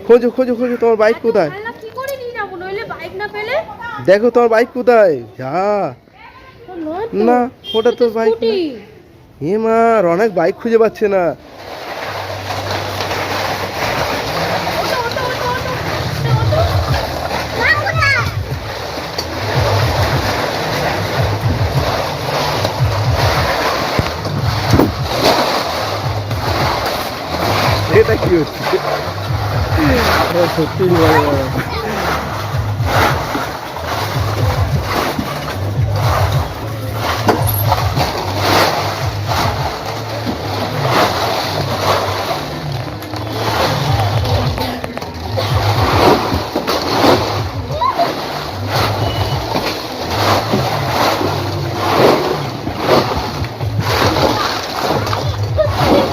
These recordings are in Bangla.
খোঁজো খোঁজো খোঁজো, তোমার বাইক কোথায়? দেখো তোমার বাইক কোথায়? যা না, ওটা তো বাইক না। এ মা, অনেক বাইক খুঁজে পাচ্ছে না। এটা কি হচ্ছে? সত্যি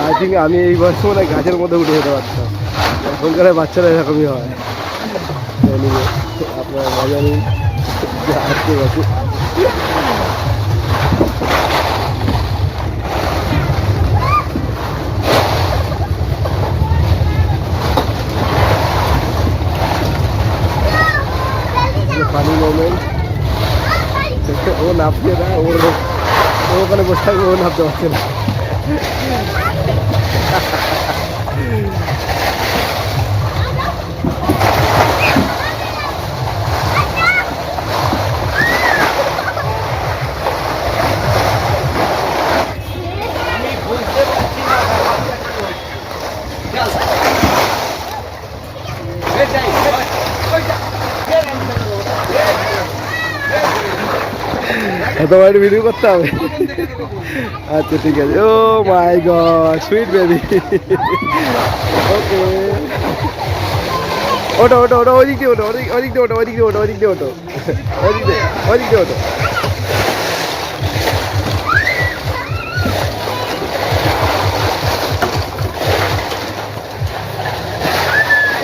আই থিঙ্ক আমি এই বয়সে মনে হয় গাছের মধ্যে উঠে যেতে পারতাম। এখনকার বাচ্চারা এরকমই হয়। আপনার মজা নেই, ঠিক আছে। Funny moment. ও নামছে না, ও ওখানে বসে থাকবে, ও নামতে পারছে না। তোমার ভিডিও করতে হবে? আচ্ছা ঠিক আছে। ও মাই গড, সুইট বেবি। ওকে, ওটো ওটো ওটো, ওদিক দিয়ে ওটো, ওদিক দিয়ে ওটো, ওদিক দিয়ে ওটো, ওদিক দিয়ে ওটো, ওদিক দিয়ে, ওদিক দিয়ে ওটো।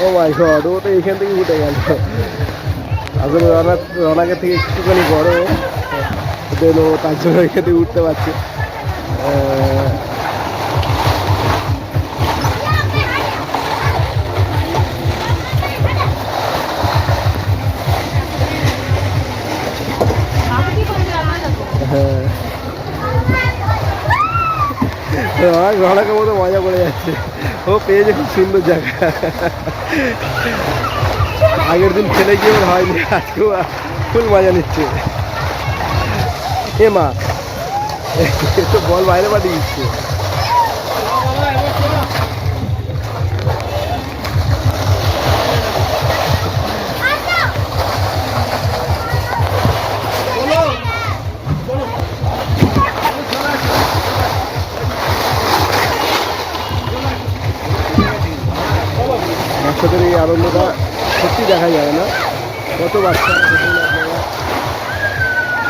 ও মাই গড, ও তো এখান থেকে উঠে গেল। আসলে রনাকে থেকে একটুখানি বড়, দেন ও তার জন্য এখান থেকে উঠতে পারছে। হ্যাঁ, রনাকে মতো মজা করে যাচ্ছে। ও পেয়েছে খুব সুন্দর জায়গা। আগের দিন খেলে গিয়ে ওর হয়নি, আজকেও ফুল মজা নিচ্ছে। এ মা, তো বল বাইরে পাঠিয়ে দিচ্ছে। বাচ্চাদের এই আনন্দটা সত্যি দেখা যায় না। কত বাচ্চা,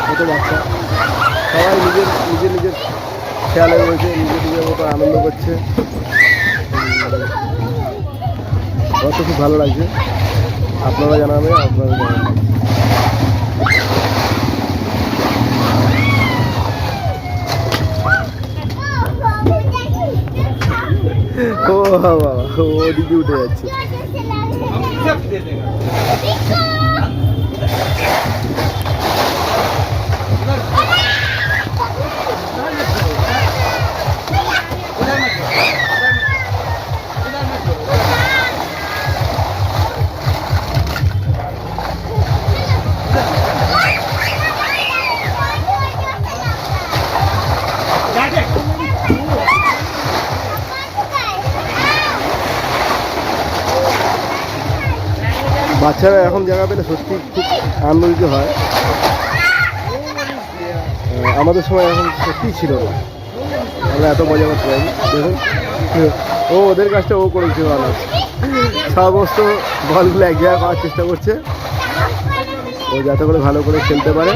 কত বাচ্চা, সবাই নিজের নিজের নিজের খেয়ালে রয়েছে, নিজের নিজের মতো আনন্দ করছে। কত খুব ভালো লাগছে। আপনারা জানাবেন, আপনারা জানাবেন। ও বাবা, ওদিকে উঠে যাচ্ছে। বাচ্চারা এখন জায়গা পেলে সত্যি খুব আনন্দিত হয়। আমাদের সময় এখন সত্যিই ছিল না, আমরা এত মজা করতে পারি। দেখুন, ও ওদের কাজটা ও করেছে ভালো, সমস্ত বলগুলো এক জায়গায় করার চেষ্টা করছে, ও যাতে করে ভালো করে খেলতে পারে।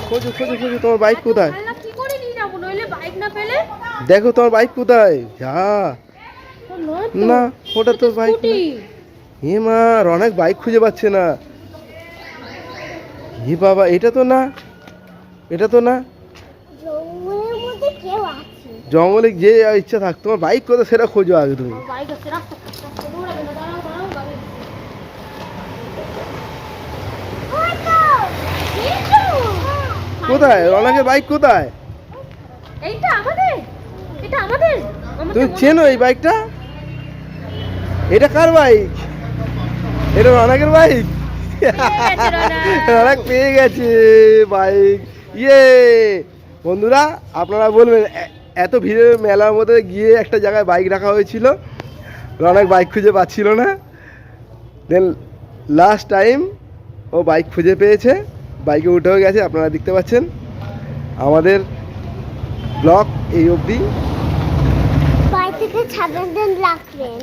খোঁজো খোঁজো খোঁজো, তোমার বাইক কোথায়? দেখো তোমার বাইক কোথায়? যা না, ওটা তো বাইক না। এ মা, অনেক বাইক খুঁজে পাচ্ছে না। এ বাবা, এটা তো না, এটা তো না। জঙ্গলে যে ইচ্ছা থাকতো, তোমার বাইক কোথায় সেটা খোঁজো আগে তুমি। বাইক আছে, রাস্তা রাস্তা দৌড়াবে না, দাঁড়াও দাঁড়াও গাড়ি। ওই তো কিন্তু কোথায় রনাকের বাইক কোথায়? এইটা আমাদের, এটা আমাদের। তুমি চেনো এই বাইকটা? এটা কার বাইক? এটা রনাকের বাইক। রনাক পেয়ে গেছে বাইক। ইয়ে বন্ধুরা, আপনারা বলবেন এত ভিড়ের মেলার মধ্যে গিয়ে একটা জায়গায় বাইক রাখা হয়েছিল, রনাক বাইক খুঁজে পাচ্ছিল না, দেন লাস্ট টাইম ও বাইক খুঁজে পেয়েছে, বাইকে উঠেও গেছে। আপনারা দেখতে পাচ্ছেন আমাদের ব্লগ এই অবধি। বাইক থেকে ছাদের দিন রাখবেন।